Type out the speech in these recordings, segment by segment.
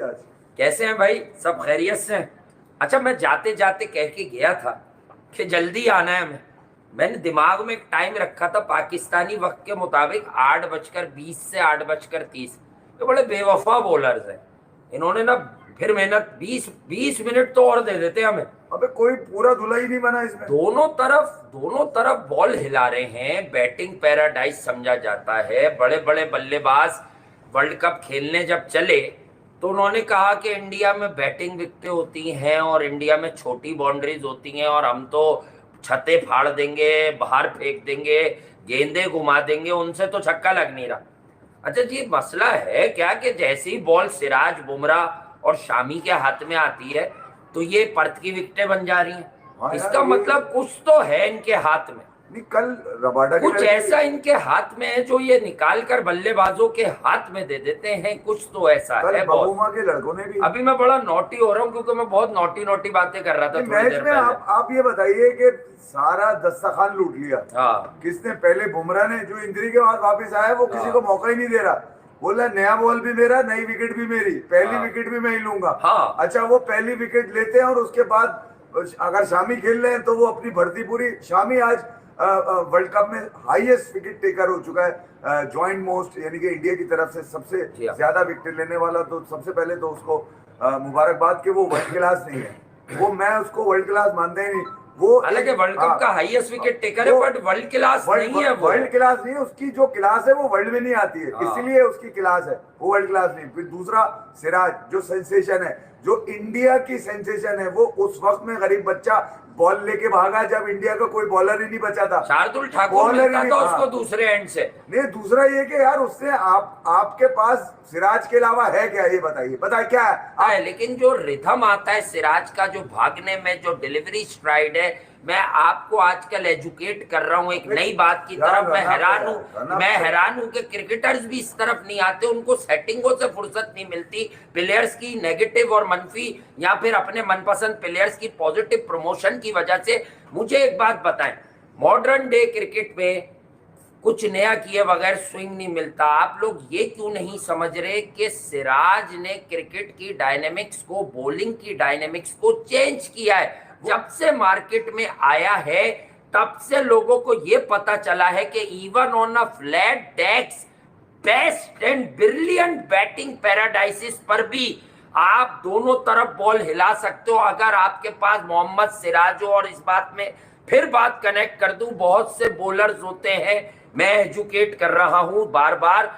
आज कैसे हैं भाई? सब खैरियत से हैं? अच्छा, मैं जाते जाते कह के गया था कि जल्दी आना है हमें। मैंने दिमाग में एक टाइम रखा था पाकिस्तानी वक्त के मुताबिक 8:20 से 8:30। ये बड़े बेवफा बॉलर्स हैं। इन्होंने ना फिर मेहनत 20 मिनट तो और दे देते हमें। अबे कोई पूरा धुला ही नहीं बना इसमें। दोनों तरफ बॉल हिला रहे हैं। बैटिंग पैराडाइज समझा जाता है। बड़े बड़े बल्लेबाज वर्ल्ड कप खेलने जब चले तो उन्होंने कहा कि इंडिया में बैटिंग विकेटें होती हैं और इंडिया में छोटी बाउंड्रीज होती हैं और हम तो छतें फाड़ देंगे, बाहर फेंक देंगे, गेंदे घुमा देंगे, उनसे तो छक्का लग नहीं रहा। अच्छा जी, मसला है क्या कि जैसे ही बॉल सिराज, बुमराह और शामी के हाथ में आती है तो ये पर्थ की विकेटें बन जा रही हैं। हाँ यार, इसका मतलब कुछ तो है इनके हाथ में। नहीं कल रबाडा के कुछ लड़के ऐसा इनके हाथ में है जो ये निकाल कर बल्लेबाजों के हाथ में दे देते हैं। कुछ तो ऐसा कल है बहुत। बबूमा के लड़कों ने भी अभी मैं बड़ा नॉटी हो रहा हूँ क्योंकि मैं बहुत नॉटी नॉटी बातें कर रहा था थोड़ी मैच देर में। पहले। आप ये बताइए कि सारा दस्तरखान लूट लिया। हाँ किसने? पहले बुमराह ने, जो इंजरी के बाद वापस आया, वो किसी को मौका ही नहीं दे रहा। बोला नया बॉल भी मेरा, नई विकेट भी मेरी, पहली हाँ। विकेट भी मैं ही लूंगा। हाँ। अच्छा, वो पहली विकेट लेते हैं और उसके बाद अगर शामी खेल रहे हैं तो वो अपनी भर्ती पूरी। शामी आज वर्ल्ड कप में हाईएस्ट विकेट टेकर हो चुका है, जॉइंट मोस्ट, यानी कि इंडिया की तरफ से सबसे जी हाँ। ज्यादा विकेट लेने वाला। तो सबसे पहले तो उसको मुबारकबाद कि वो वर्ल्ड क्लास नहीं है। वो मैं उसको वर्ल्ड क्लास मानता ही नहीं। वो हालांकि वर्ल्ड कप का हाईएस्ट विकेट टेकर है, वो बट वर्ल्ड क्लास नहीं है। वो वर्ल्ड क्लास नहीं है। उसकी जो क्लास है वो वर्ल्ड में नहीं आती है, हाँ। इसीलिए उसकी क्लास है, वो वर्ल्ड क्लास नहीं। फिर दूसरा, सिराज जो सेंसेशन है, जो इंडिया की सेंसेशन है, वो उस वक्त में गरीब बच्चा बॉल लेके भागा जब इंडिया का कोई बॉलर ही नहीं बचा था। शार्दुल ठाकुर बॉलर ही मिलता नहीं था था। उसको दूसरे एंड से। नहीं, दूसरा ये कि यार उससे आपके पास सिराज के अलावा है क्या? ये बताइए क्या है? है, लेकिन जो रिथम आता है सिराज का, जो भागने में जो डिलीवरी स्ट्राइड है, मैं आपको आजकल एजुकेट कर रहा हूं एक नई बात की तरफ। मैं हैरान हूं कि क्रिकेटर्स भी इस तरफ नहीं आते। उनको सेटिंगों से फुर्सत नहीं मिलती, प्लेयर्स की नेगेटिव और मनफी या फिर अपने मनपसंद प्लेयर्स की पॉजिटिव प्रमोशन की वजह से। मुझे एक बात बताएं, मॉडर्न डे क्रिकेट में कुछ नया किए बगैर स्विंग नहीं मिलता। आप लोग ये क्यों नहीं समझ रहे कि सिराज ने क्रिकेट की डायनेमिक्स को, बॉलिंग की डायनेमिक्स को चेंज किया है। जब से मार्केट में आया है तब से लोगों को ये पता चला है कि even on a flat decks, best and brilliant batting paradises पर भी आप दोनों तरफ बॉल हिला सकते हो अगर आपके पास मोहम्मद सिराज हो। और इस बात में फिर बात कनेक्ट कर दूं, बहुत से बॉलर्स होते हैं, मैं एजुकेट कर रहा हूं बार बार,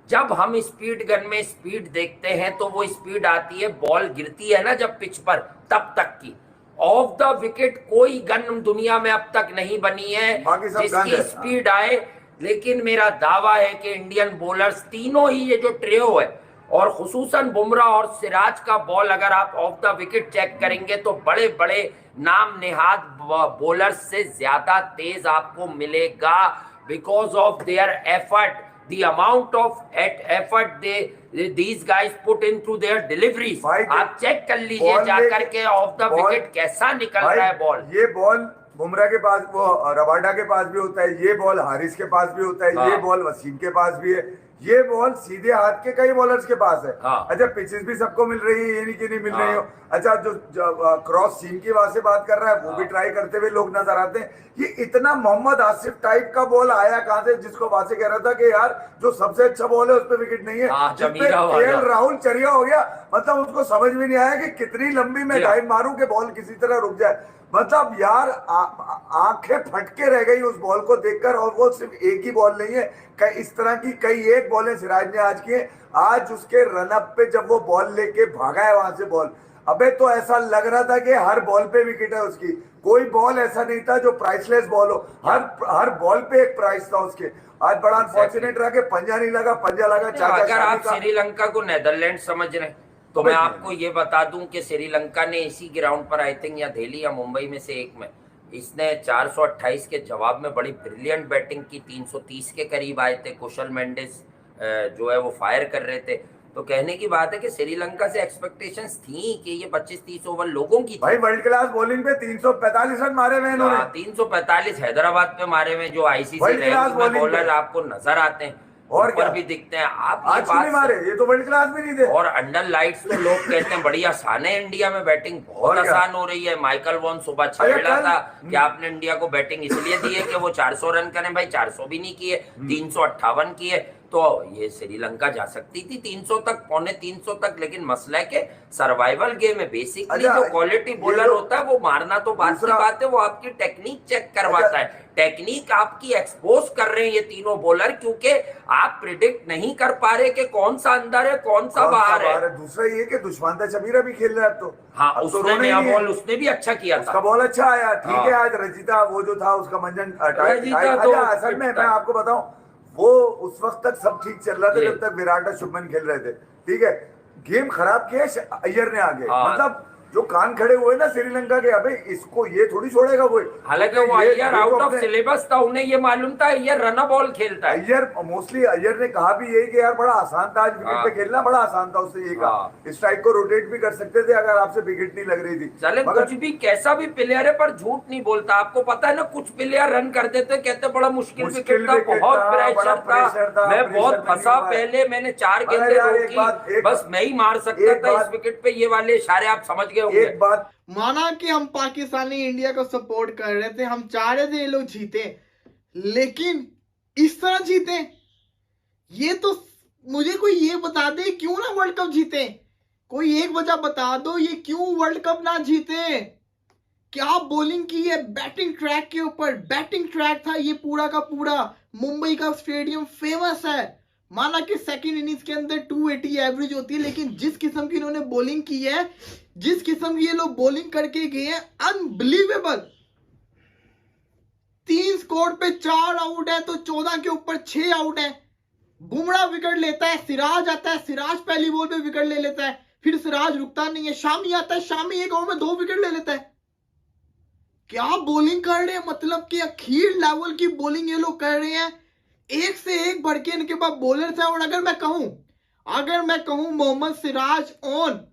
जब हम स्पीड गन में स्पीड देखते हैं तो वो स्पीड आती है, बॉल गिरती है ना जब पिच पर, तब तक की। ऑफ द विकेट कोई गन दुनिया में अब तक नहीं बनी है जिसकी स्पीड आए। लेकिन मेरा दावा है कि इंडियन बॉलर्स तीनों ही, ये जो ट्रियो है और खुसूसन बुमराह और सिराज का बॉल, अगर आप ऑफ द विकेट चेक करेंगे तो बड़े बड़े नाम नेहाद बॉलर्स से ज्यादा तेज आपको मिलेगा, because of their effort, the amount of effort these guys put into their deliveries। आप चेक कर लीजिए जाकर के ऑफ द विकेट कैसा निकल रहा है बॉल। ये बॉल बुमराह के पास, वो रबाडा के पास भी होता है, ये बॉल हारिस के पास भी होता है, हाँ। ये बॉल वसीम के पास भी है, ये बॉल सीधे हाथ के कई बॉलर्स के पास है। हाँ। अच्छा, पिचेस भी सबको मिल रही है, ये नहीं कि नहीं मिल हाँ। रही हो। अच्छा, जो क्रॉस सीम की वहां से बात कर रहा है, वो भी ट्राई करते हुए लोग नजर आते हैं। ये इतना मोहम्मद आसिफ टाइप का बॉल आया कहां से, जिसको वहां से कह रहा था कि यार जो सबसे अच्छा बॉल है उस पर विकेट नहीं है, KL राहुल चरिया हो गया। मतलब उसको समझ में नहीं आया कि कितनी लंबी मैं डाइव मारूं कि बॉल किसी तरह रुक जाए। मतलब यार आंखें फटके रह गई उस बॉल को देखकर। और वो सिर्फ एक ही बॉल नहीं है, इस तरह की कई एक बॉलें सिराज ने आज किए। आज उसके रनअप पे जब वो बॉल लेके भागा है वहां से बॉल, अबे तो ऐसा लग रहा था कि हर बॉल पे विकेट है उसकी। कोई बॉल ऐसा नहीं था जो प्राइसलेस बॉल हो, हर बॉल पे एक प्राइस था उसके। आज बड़ा अनफॉर्चुनेट रहा कि पंजा नहीं लगा, पंजा लगा अगर आप श्रीलंका को नेदरलैंड समझ रहे हैं तो मैं आपको ये बता दूं कि श्रीलंका ने इसी ग्राउंड पर, आई थिंक या दिल्ली या मुंबई में से एक में, इसने 428 के जवाब में बड़ी ब्रिलियंट बैटिंग की। 330 के करीब आए थे। कुशल मेंडिस जो है वो फायर कर रहे थे। तो कहने की बात है कि श्रीलंका से एक्सपेक्टेशंस थी कि ये 25-30 ओवर लोगों की थी। भाई वर्ल्ड क्लास बॉलिंग पे 345 रन मारे हुए इन्होंने। 345 हैदराबाद पे मारे हुए, जो आईसीसी बॉलर आपको नजर आते हैं। और ऊपर क्या? भी दिखते हैं। आप ये आज क्यों नहीं मारे? ये तो वर्ल्ड क्लास भी नहीं थे। और अंडर लाइट्स तो लोग कहते हैं बड़ी आसान है, इंडिया में बैटिंग बहुत और क्या? आसान हो रही है। माइकल वॉन सुबह अच्छा, छेड़ रहा कल- था कि आपने इंडिया को बैटिंग इसलिए दी है कि वो 400 रन करें। भाई 400 भी नहीं किए, 358 किए, तो ये श्रीलंका जा सकती थी 300 तक, पौने 300 तक। लेकिन मसला है कि सर्वाइवल गेम है, बेसिकली अच्छा, जो क्वालिटी ये बॉलर जो- होता है वो मारना तो बात की दूसरा- बात है, वो आपकी टेक्निक चेक करवाता अच्छा, है। टेक्निक आपकी एक्सपोज कर रहे हैं ये तीनों बॉलर, क्योंकि आप प्रिडिक्ट नहीं कर पा रहे कि कौन सा अंदर है कौन सा बाहर है। दूसरा ये कि दुष्मंता चमीरा भी खेल रहा है अब तो। हाँ, अब तो उसने रोना ही नया नहीं है। बॉल उसने भी अच्छा किया उसका था। बॉल अच्छा आया, ठीक हाँ। है। आज रजिता वो जो था उसका मंजन रजिता तो अच्छा, असल में मैं आपको बताऊं, वो उस वक्त तक सब ठीक चल रहा था जी। जब तक विराट और शुभमन खेल रहे थे, ठीक है। गेम खराब किया अय्यर ने आगे, हाँ। मतलब जो कान खड़े हुए ना श्रीलंका के, अबे इसको ये थोड़ी छोड़ेगा कोई। हालांकि क्योंकि वो ये अय्यर तो आउट ऑफ अपने- सिलेबस था, उन्हें ये मालूम था अय्यर रन बॉल खेलता है। अय्यर मोस्टली अय्यर ने कहा भी यही कि यार बड़ा आसान था आज विकेट हाँ। पे खेलना, बड़ा आसान था। उससे ये कहा हाँ। स्ट्राइक को रोटेट भी कर सकते थे अगर आपसे विकेट नहीं लग रही थी। चले मगर कुछ भी कैसा भी प्लेयर है, पर झूठ नहीं बोलता। आपको पता है ना, कुछ प्लेयर रन कर देते, कहते बड़ा मुश्किल विकेट था, विकेट बहुत था, बड़ा प्रेशर था, मैं प्रेशर बहुत में नहीं फंसा, हो पाया। पहले मैंने 4 मगर गेंदें यार रोकी, बस मैं ही मार सकता एक था इस बात- विकेट पे। ये वाले इशारे आप समझ गए होंगे। एक बात माना कि हम पाकिस्तानी इंडिया को सपोर्ट कर रहे थे, हम चाह रहे थे ये लोग जीते, लेकिन इस तरह जीते, ये तो मुझे कोई ये बता दे क्यों ना वर्ल्ड कप जीते। कोई एक वजह बता दो ये क्यों वर्ल्ड कप ना जीते। क्या बॉलिंग की है बैटिंग ट्रैक के ऊपर। बैटिंग ट्रैक था ये पूरा का पूरा। मुंबई का स्टेडियम फेमस है। माना कि सेकंड इनिंग्स के अंदर 280 एवरेज होती है, लेकिन जिस किस्म की इन्होंने बॉलिंग की है, जिस किस्म की ये लोग बॉलिंग करके गए हैं, अनबिलीवेबल। 3 स्कोर पे 4 आउट है तो 14 के ऊपर 6 आउट है। बुमराह विकेट लेता है, सिराज आता है, सिराज पहली बॉल पे विकेट ले लेता है, फिर सिराज रुकता नहीं है, शामी आता है, शामी एक ओवर में 2 विकेट ले लेता है। क्या बॉलिंग कर रहे हैं, मतलब कि अखीर लेवल की बॉलिंग ये लोग कर रहे हैं। एक से एक बढ़ के इनके पास बॉलर्स हैं। और अगर मैं कहूं मोहम्मद सिराज ऑन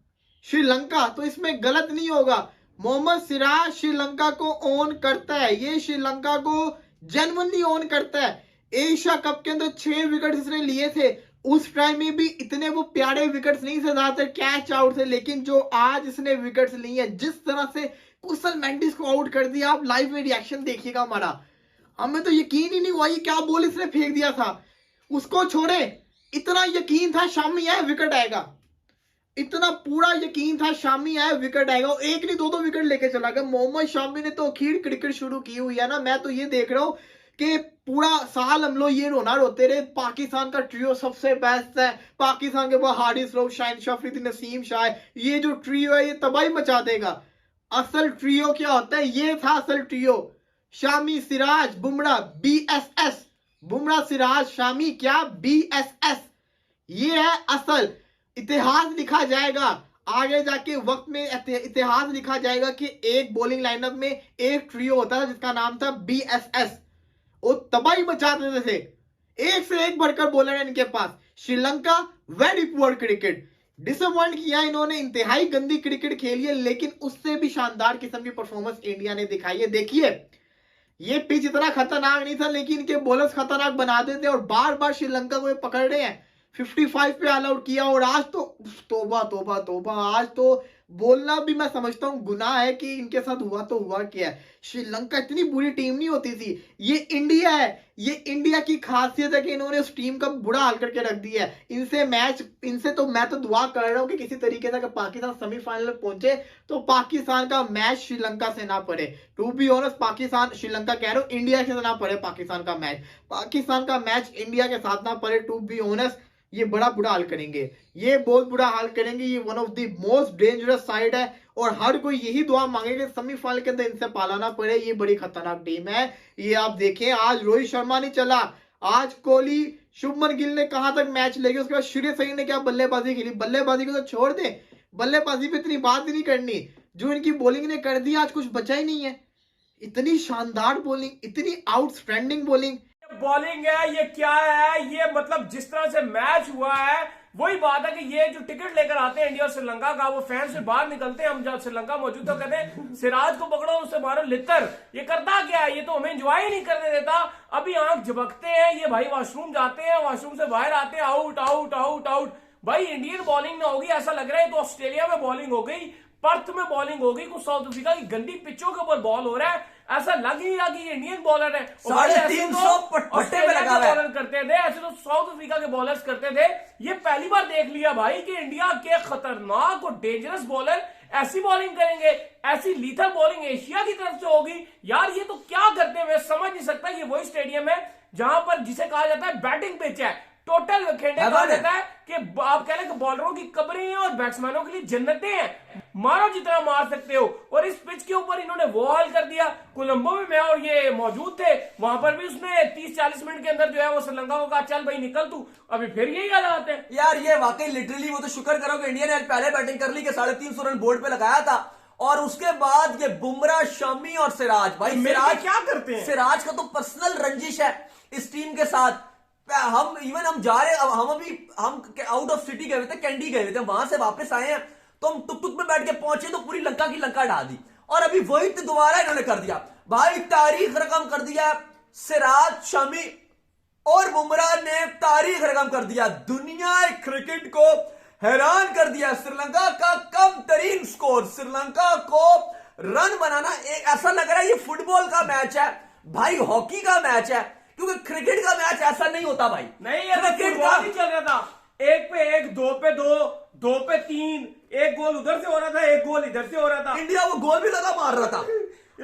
श्रीलंका, तो इसमें गलत नहीं होगा। मोहम्मद सिराज श्रीलंका को ऑन करता है, ये श्रीलंका को जेन्युइनली ऑन करता है। एशिया कप के अंदर 6 विकेट इसने लिए थे, उस टाइम में भी इतने वो प्यारे विकेट्स नहीं थे, ज्यादातर कैच आउट थे। लेकिन जो आज इसने विकेट्स लिए हैं, जिस तरह से कुशल मेंडिस को आउट कर दिया, आप लाइव में रिएक्शन देखिएगा हमारा, हमें तो यकीन ही नहीं हुआ ये क्या बॉल इसने फेंक दिया था। उसको छोड़े, इतना यकीन था शामी आए विकेट आएगा, इतना पूरा यकीन था शामी आए विकेट आएगा। एक नहीं 2 विकेट लेके चला गया। मोहम्मद शामी ने तो अखीर क्रिकेट शुरू की हुई है ना। मैं तो ये देख रहा हूँ कि पूरा साल हम लोग ये रोते रहे पाकिस्तान का ट्रियो सबसे बेस्ट है, पाकिस्तान के पास हारिस रऊफ, शाहिन शाह अफरीदी, नसीम शाह, ये जो ट्रियो है ये तबाही मचा देगा। असल ट्रियो क्या होता है, ये था असल ट्रियो। शामी सिराज बुमराह BSS, बुमराह सिराज शामी क्या BSS, ये है असल। इतिहास लिखा जाएगा आगे जाके, वक्त में इतिहास लिखा जाएगा कि एक बॉलिंग लाइनअप में एक ट्रियो होता था जिसका नाम था BSS। वो तबाही मचा देते थे, एक से एक बढ़कर बॉलर है इनके पास। Sri Lanka very poor cricket, disappoint किया इन्होंने, इंतहाई गंदी क्रिकेट खेली है, लेकिन उससे भी शानदार किस्म की परफॉर्मेंस इंडिया ने दिखाई है। देखिए ये पिच इतना खतरनाक नहीं था, लेकिन इनके बॉलर्स खतरनाक बना देते और बार बार श्रीलंका को ये पकड़ रहे हैं। 55 पे ऑल आउट किया, और आज तो तोबा तोबा तोबा, आज तो बोलना भी मैं समझता हूं गुनाह है कि इनके साथ हुआ तो हुआ क्या है। श्रीलंका इतनी बुरी टीम नहीं होती थी, ये इंडिया है। ये इंडिया की खासियत है कि इन्होंने उस टीम का बुरा हाल करके रख दिया है। इनसे तो मैं तो दुआ कर रहा हूं कि किसी तरीके से अगर पाकिस्तान सेमीफाइनल में पहुंचे तो पाकिस्तान का मैच श्रीलंका से ना पड़े। To be honest, Pakistan Sri Lanka कह रहा हूं, इंडिया के साथ ना पड़े पाकिस्तान का मैच इंडिया के साथ ना पड़े। टू बी ऑनेस्ट, ये बड़ा बुरा हाल करेंगे, ये बहुत बुरा हाल करेंगे। ये one of the most dangerous side है और हर कोई यही दुआ मांगेगा सेमीफाइनल के अंदर इनसे पाला ना पड़े। ये बड़ी खतरनाक टीम है। ये आप देखें, आज रोहित शर्मा नहीं चला, आज कोहली, शुभमन गिल ने कहां तक मैच ले गए। उसके बाद श्रेयस अय्यर ने क्या बल्लेबाजी खेली। बल्लेबाजी को तो छोड़ दे, बल्लेबाजी पे इतनी बात ही नहीं करनी, जो इनकी बॉलिंग ने कर दी आज कुछ बचा ही नहीं है। इतनी शानदार बॉलिंग, इतनी आउटस्टैंडिंग बॉलिंग बॉलिंग है, ये क्या है, ये मतलब जिस तरह से मैच हुआ है, वही बात है कि ये जो टिकट लेकर आते हैं इंडिया और श्रीलंका का, वो फैन से बाहर निकलते हैं, हम जब श्रीलंका मौजूद तो कहते हैं सिराज को पकड़ो उससे मारो लितर। ये करता क्या है, ये तो हमें एंजॉय ही नहीं करने देता। अभी आंख झपकते हैं ये भाई, वॉशरूम जाते हैं, वॉशरूम से बाहर आते हैं, आउट आउट आउट आउट। भाई इंडियन बॉलिंग ना होगी ऐसा लग रहा है, तो ऑस्ट्रेलिया में बॉलिंग हो गई, पर्थ में बॉलिंग हो गई, कुछ साउथ अफ्रीका की गंदी पिचों के ऊपर बॉल हो रहा है, ऐसा लग नहीं रहा कि ये इंडियन बॉलर है। 350 पट्टे पे लगा बॉलर करते थे, ऐसे तो साउथ अफ्रीका के बॉलर्स करते थे। ये पहली बार देख लिया भाई कि इंडिया के खतरनाक और डेंजरस बॉलर ऐसी बॉलिंग करेंगे, ऐसी लीथल बॉलिंग एशिया की तरफ से होगी। यार ये तो क्या करते हैं, मैं समझ नहीं सकता। ये वही स्टेडियम है जहां पर जिसे कहा जाता है बैटिंग पिच है, टोटल खेलने कहा जाता है कि आप कह लें बॉलरों की कब्रें हैं और बैट्समैनों के लिए जन्नतें हैं, मारो जितना मार सकते हो। और इस पिच के ऊपर इन्होंने वो हाल कर दिया। कोलंबो में मैं और ये मौजूद थे, वहां पर भी उसने 30-40 मिनट के अंदर जो है वो श्रीलंका को कहा चल भाई निकल तू, अभी फिर यही हालात है। यार ये वाकई लिटरली, वो तो शुक्र करो कि इंडिया ने आज पहले बैटिंग कर ली कि 350 रन बोर्ड पे लगाया था, और उसके बाद ये बुमराह, शमी और सिराज, भाई सिराज क्या करते हैं, सिराज का तो पर्सनल रंजिश है इस टीम के साथ। हम जा रहे, हम आउट ऑफ सिटी गए हुए थे, कैंडी गए हुए थे, वहां से वापस आए हैं तो हम टुक टुक में बैठ के पहुंचे तो पूरी लंका की लंका ढा दी, और अभी वही तो दोबारा इन्होंने कर दिया भाई, तारीख रकम कर दिया। सिराज, शमी और बुमराह ने तारीख रकम कर दिया, दुनिया क्रिकेट को हैरान कर दिया। श्रीलंका का कम तरीन स्कोर, श्रीलंका को रन बनाना, एक ऐसा लग रहा है ये फुटबॉल का मैच है भाई, हॉकी का मैच है, क्योंकि क्रिकेट का मैच ऐसा नहीं होता भाई। नहीं ये क्रिकेट का नहीं चल रहा था, 1 पे 1, 2 पे 2, 2 पे 3, एक गोल उधर से हो रहा था, एक गोल इधर से हो रहा था। इंडिया वो गोल भी लगा मार रहा था।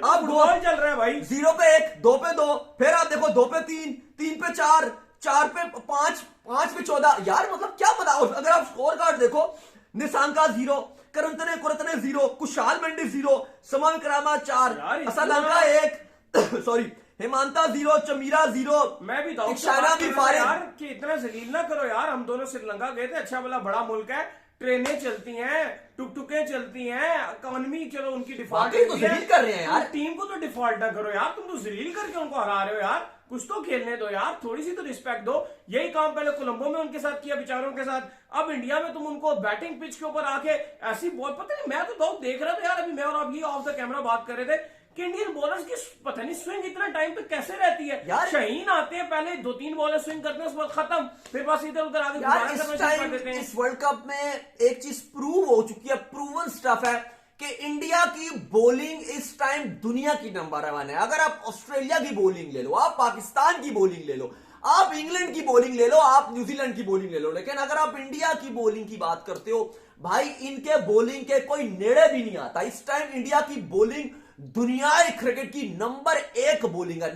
अब गोल चल रहा है भाई, 0 पे 1, 2 पे 2, फिर आप देखो 2 पे 3, 3 पे 4, 4 पे 5, 5 पे 14। यार मतलब क्या पता, अगर आप स्कोर कार्ड देखो, निशांका 0, कुरतने 0, कुशाल मेंडिस 0, समा विक्रामा 4, असलंका 1 सॉरी, हेमांता 0, चमीरा 0। मैं भी यार कि इतना जलील ना करो यार, हम दोनों श्रीलंका गए थे, अच्छा भला बड़ा मुल्क है, ट्रेनें चलती हैं, टुकटुकें चलती हैं, इकोनॉमी चलो उनकी डिफॉल्ट तो जलील कर रहे हैं यार, टीम को तो डिफॉल्ट ना करो यार, तुम तो जलील करके उनको हरा रहे हो यार, कुछ तो खेलने दो यार, थोड़ी सी तो रिस्पेक्ट दो। यही काम पहले कोलंबो में उनके साथ किया बेचारों के साथ, अब इंडिया में तुम उनको बैटिंग पिच के ऊपर आके ऐसी बॉल, पता नहीं मैं तो बहुत देख रहा था यार, अभी मैं और आप ये ऑफ द कैमरा बात कर रहे थे कि इंडियन बॉलर्स की पता नहीं स्विंग इतना टाइम पे कैसे रहती है यार। शाहीन आते हैं, पहले 2-3 बॉलर स्विंग करते हैं, उसके बाद खत्म, फिर बस इधर उधर आगे यार। इस वर्ल्ड कप में एक चीज प्रूव हो चुकी है, प्रूवन स्टफ है कि इंडिया की बॉलिंग इस टाइम दुनिया की नंबर 1 है। अगर आप ऑस्ट्रेलिया की बॉलिंग ले लो, आप पाकिस्तान की बॉलिंग ले लो, आप इंग्लैंड की बॉलिंग ले लो, आप न्यूजीलैंड की बॉलिंग ले लो, लेकिन अगर आप इंडिया की बॉलिंग की बात करते हो भाई, इनके बॉलिंग के कोई नेड़े भी नहीं आता। इस टाइम इंडिया की बॉलिंग दुनिया क्रिकेट की नंबर 1 बॉलिंग है।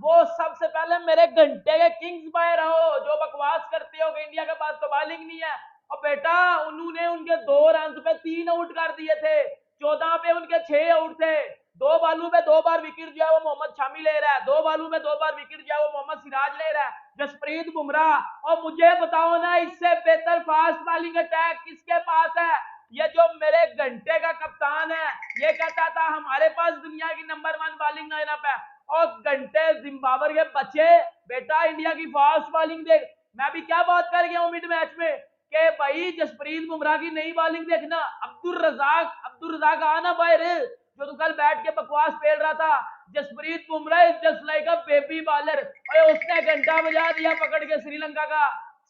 वो सबसे पहले मेरे घंटे के किंग्स बाय रहो, जो बकवास करते हो कि इंडिया के पास तो बॉलिंग नहीं है। और बेटा उन्होंने उनके 2 रन पे 3 आउट कर दिए थे, 14 पे उनके 6 आउट थे, 2 बालू पे 2 बार विकेट जो है वो मोहम्मद शामी ले रहा है, 2 बालू में 2 बार विकेट जो है वो मोहम्मद सिराज ले रहा है, जसप्रीत बुमराह। और मुझे बताओ ना, इससे बेहतर फास्ट बॉलिंग अटैक किसके पास है? ये जो मेरे घंटे का कप्तान है, ये कहता था हमारे पास दुनिया की नंबर 1 बॉलिंग लाइनअप है, और घंटे जिम्बाब्वे के बच्चे, बेटा इंडिया की फास्ट बॉलिंग देख। मैं भी क्या बात कर गया हूँ मिड मैच में कि भाई जसप्रीत बुमराह की नई बॉलिंग देखना। अब्दुल रजाक आना बाहर, जो तू कल बैठ के बकवास पेल रहा था। Jasprit Bumrah is just like a baby bowler, और उसने घंटा बजा दिया पकड़ के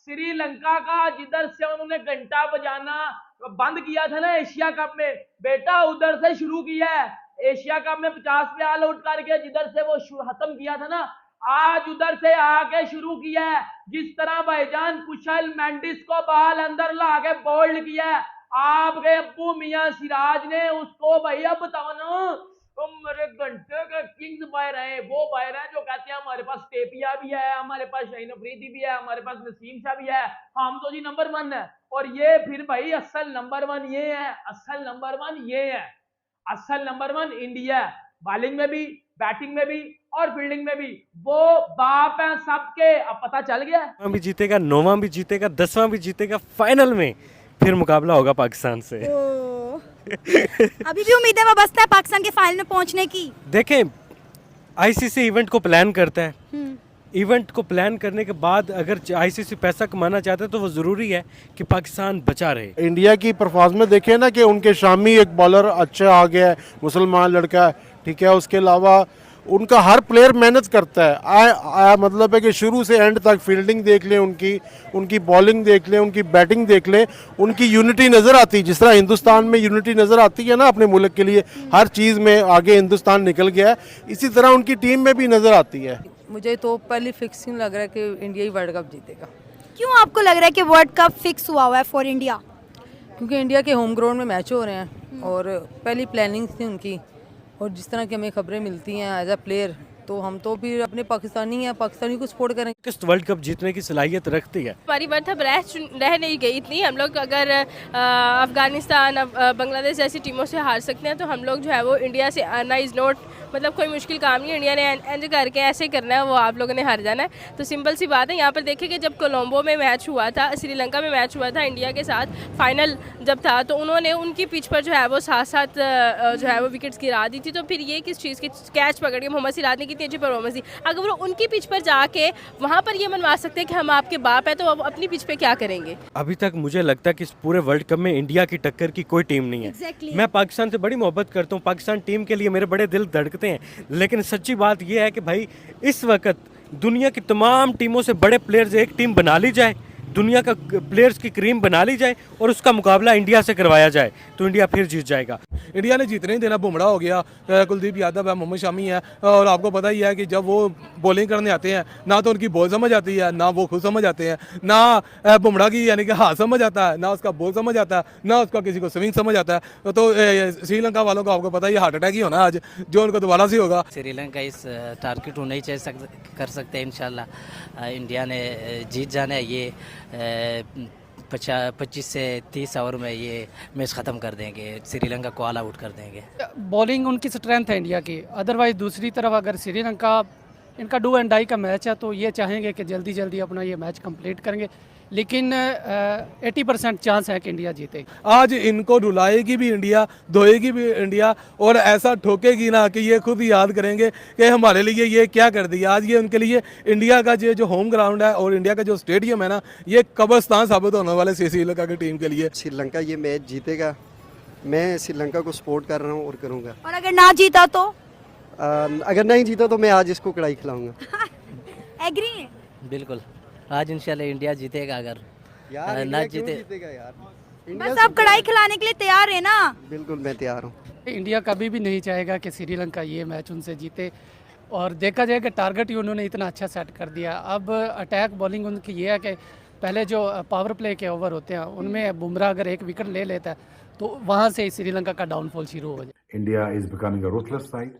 श्रीलंका का जिधर से उन्होंने घंटा बजाना बंद किया था ना एशिया कप में, बेटा उधर से शुरू किया है। एशिया कप में 50 पे ऑल आउट करके जिधर से वो खत्म किया था ना, आज उधर से आके शुरू किया है। जिस तरह भाईजान कुशल मेंडिस को बॉल अंदर ला के बोल्ड किया है आपके अब्बू मियां सिराज ने, उसको भैया बताओ ना, तुम मेरे घंटे के किंग्स बाहर हैं, वो बाहर हैं जो कहते हैं हमारे पास टेपिया भी है, हमारे पास शाहीन अफरीदी भी है, हमारे पास नसीम शाह भी है, हम तो जी नंबर 1 है। और ये फिर भाई असल नंबर 1 ये है, असल नंबर 1 ये है, असल नंबर 1 इंडिया, बॉलिंग में भी, बैटिंग में भी और फील्डिंग में भी वो बाप है सबके। अब पता चल गया, 9वां भी जीतेगा, 9वां भी जीतेगा, 10वां भी जीतेगा, फाइनल में फिर मुकाबला होगा पाकिस्तान से। अभी भी उम्मीदें वाबस्ता है पाकिस्तान के फाइनल में पहुंचने की। देखें, आईसीसी इवेंट को प्लान करता है, इवेंट को प्लान करने के बाद अगर आईसीसी पैसा कमाना चाहता है तो वो ज़रूरी है कि पाकिस्तान बचा रहे। इंडिया की परफॉर्मेंस देखें ना कि उनके शामी एक बॉलर अच्छा आ गया है, मुसलमान लड़का है, ठीक है। उसके अलावा उनका हर प्लेयर मेहनत करता है। मतलब है कि शुरू से एंड तक फील्डिंग देख लें, उनकी बॉलिंग देख लें, उनकी बैटिंग देख लें, उनकी यूनिटी नज़र आती है। जिस तरह हिंदुस्तान में यूनिटी नज़र आती है ना अपने मुल्क के लिए, हर चीज़ में आगे हिंदुस्तान निकल गया है, इसी तरह उनकी टीम में भी नज़र आती है। मुझे तो पहले फिक्सिंग लग रहा है कि इंडिया ही वर्ल्ड कप जीतेगा। क्यों आपको लग रहा है कि वर्ल्ड कप फिक्स हुआ है फॉर इंडिया? क्योंकि इंडिया के होम ग्राउंड में मैच हो रहे हैं और पहली प्लानिंग थी उनकी, और जिस तरह की हमें खबरें मिलती हैं एज अ प्लेयर, तो हम तो फिर अपने पाकिस्तानी हैं, पाकिस्तानी को सपोर्ट करेंगे। किस वर्ल्ड कप जीतने की सलाहियत रखती है? हमारी मतलब रह नहीं गई इतनी। हम लोग अगर अफगानिस्तान बांग्लादेश जैसी टीमों से हार सकते हैं तो हम लोग जो है वो इंडिया से आना इज़ नॉट मतलब कोई मुश्किल काम नहीं। इंडिया ने एंज करके ऐसे करना है, वो आप लोगों ने हार जाना है। तो सिंपल सी बात है। यहाँ पर देखिए कि जब कोलंबो में मैच हुआ था, श्रीलंका में मैच हुआ था इंडिया के साथ, फाइनल जब था, तो उन्होंने उनकी पिच पर जो है वो साथ जो है वो विकेट्स गिरा दी थी। तो फिर ये किस चीज़ की कैच पकड़ के मोहम्मद सिराज ने कितनी अच्छी परफॉर्मेंस दी। अगर वो उनकी पिच पर जाके वहाँ पर ये मनवा सकते हैं कि हम आपके बाप हैं, तो अब अपनी पिच पे क्या करेंगे? अभी तक मुझे लगता है कि इस पूरे वर्ल्ड कप में इंडिया की टक्कर की कोई टीम नहीं है। Exactly. मैं पाकिस्तान से बड़ी मोहब्बत करता हूँ, पाकिस्तान टीम के लिए मेरे बड़े दिल धड़कते हैं, लेकिन सच्ची बात यह है कि भाई इस वक्त दुनिया की तमाम टीमों से बड़े प्लेयर्स एक टीम बना ली जाए, दुनिया का प्लेयर्स की क्रीम बना ली जाए और उसका मुकाबला इंडिया से करवाया जाए तो इंडिया फिर जीत जाएगा। इंडिया ने जीतने ही देना। बुमराह हो गया, कुलदीप यादव है, मोहम्मद शामी है, और आपको पता ही है कि जब वो बॉलिंग करने आते हैं ना तो उनकी बॉल समझ आती है, ना वो खुद समझ आते हैं, ना बुमराह की यानी कि हाथ समझ आता है, ना उसका बॉल समझ आता है, ना उसका किसी को स्विंग समझ आता है। तो श्रीलंका वालों को आपको पता ही हार्ट अटैक ही होना आज, जो उनको दोबारा से होगा। श्रीलंका इस टारगेट होना ही चाहिए, कर सकते हैं इंशाल्लाह। इंडिया ने जीत जाना है। ये 25 से 30 ओवर में ये मैच ख़त्म कर देंगे, श्रीलंका को ऑल आउट कर देंगे। बॉलिंग उनकी स्ट्रेंथ है इंडिया की। अदरवाइज दूसरी तरफ अगर श्रीलंका, इनका डू एंड डाई का मैच है, तो ये चाहेंगे कि जल्दी जल्दी अपना ये मैच कंप्लीट करेंगे, लेकिन 80% चांस है कि इंडिया जीतेगी। आज इनको रुलाएगी भी इंडिया, धोएगी भी इंडिया, और ऐसा ठोकेगी ना कि ये खुद याद करेंगे कि हमारे लिए ये क्या कर दिया। आज ये उनके लिए इंडिया का जो होम ग्राउंड है और इंडिया का जो स्टेडियम है ना, ये कब्रिस्तान साबित होने वाले श्रीलंका की टीम के लिए। श्रीलंका ये मैच जीतेगा, मैं श्रीलंका को सपोर्ट कर रहा हूँ और करूँगा। और अगर ना जीता तो? अगर नहीं जीता तो मैं आज इसको कढ़ाई खिलाऊंगा। एग्री है? बिल्कुल, आज इंशाल्लाह इंडिया जीतेगा। अगर यार ना जीते जीतेगा यार, बस आप कढ़ाई खिलाने के लिए तैयार है ना? बिल्कुल मैं तैयार हूँ। इंडिया कभी भी नहीं चाहेगा कि श्रीलंका ये मैच उनसे जीते, और देखा जाए कि टारगेट ही उन्होंने इतना अच्छा सेट कर दिया। अब अटैक बॉलिंग उनकी ये है कि पहले जो पावर प्ले के ओवर होते हैं उनमें बुमराह अगर एक विकेट ले लेता है तो वहाँ से श्रीलंका का डाउनफॉल शुरू हो जाए। India is becoming a ruthless side,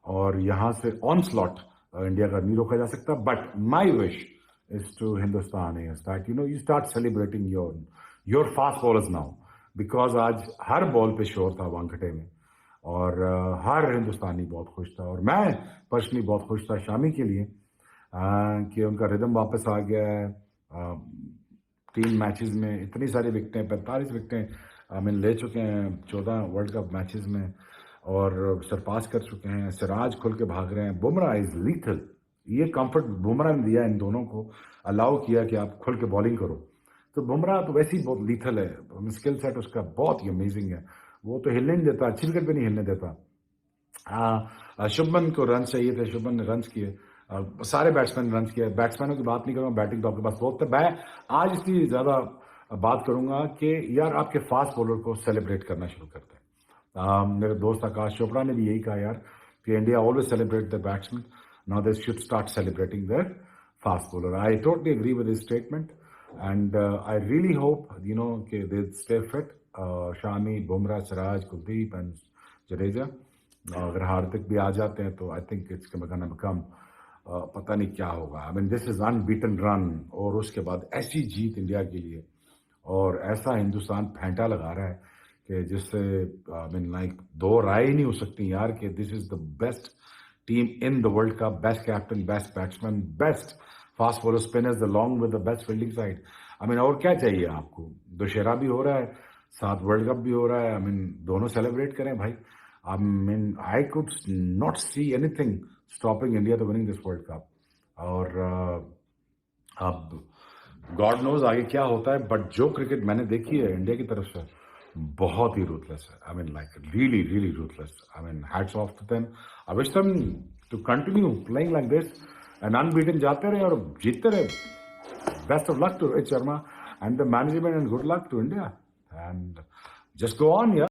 और यहाँ से ऑनस्लॉट इंडिया का नहीं रोका जा सकता। But my wish is to Hindustan is that you start celebrating your fast bowlers now, because आज हर बॉल पे शोर था वानखेड़े में, और हर हिंदुस्तानी बहुत खुश था, और मैं पर्सनली बहुत खुश था शामी के लिए कि उनका रिदम वापस आ गया है। 3 मैचेस में इतनी सारी विकेटें, 45 विकेटें ले चुके हैं 14 वर्ल्ड कप मैचेस में, और सरपास कर चुके हैं। सिराज खुल के भाग रहे हैं, बुमराह इज लीथल। ये कंफर्ट बुमराह ने दिया, इन दोनों को अलाउ किया कि आप खुल के बॉलिंग करो। तो बुमराह तो वैसे ही बहुत लीथल है, स्किल सेट उसका बहुत ही अमेजिंग है, वो तो हिलने नहीं देता, अच्छी विकेट भी नहीं हिलने देता। शुभमन को रन चाहिए थे, शुभमन ने रन किए, सारे बैट्समैन रन किए। बैट्समैनों की बात नहीं करूँगा, बैटिंग तो आपके पास बहुत है। मैं आज इसलिए ज़्यादा बात करूँगा कि यार आपके फास्ट बॉलर को सेलिब्रेट करना शुरू करते हैं। मेरे दोस्त आकाश चोपड़ा ने भी यही कहा यार कि India always celebrate the batsman, now they should start celebrating their fast bowler. I totally agree with his statement, and I really hope they stay fit. Shami, Bumrah, Siraj, Kuldeep and Jadeja. अगर हार्दिक भी आ जाते हैं तो I think it's gonna become पता नहीं क्या होगा। I mean this is unbeaten run, और उसके बाद ऐसी जीत इंडिया के लिए, और ऐसा हिंदुस्तान फेंटा लगा रहा है कि जिससे I mean like दो राय ही नहीं हो सकती यार कि this is the best team in the World Cup, best captain, best batsman, best fast bowler spinners along with the best fielding side. I mean और क्या चाहिए आपको? दशहरा भी हो रहा है, साथ वर्ल्ड कप भी हो रहा है। I mean दोनों सेलिब्रेट करें भाई। I mean I could not see anything stopping India to winning this World Cup. और अब गॉड नोज आगे क्या होता है, बट जो क्रिकेट मैंने देखी है इंडिया की तरफ से बहुत ही रूथलेस है. I mean like really really ruthless. I mean hats off to them. I wish them to continue playing like this and unbeaten जाते रहे और जीतते रहे. Best of luck to Rohit Sharma and the management and good luck to India and just go on, yeah.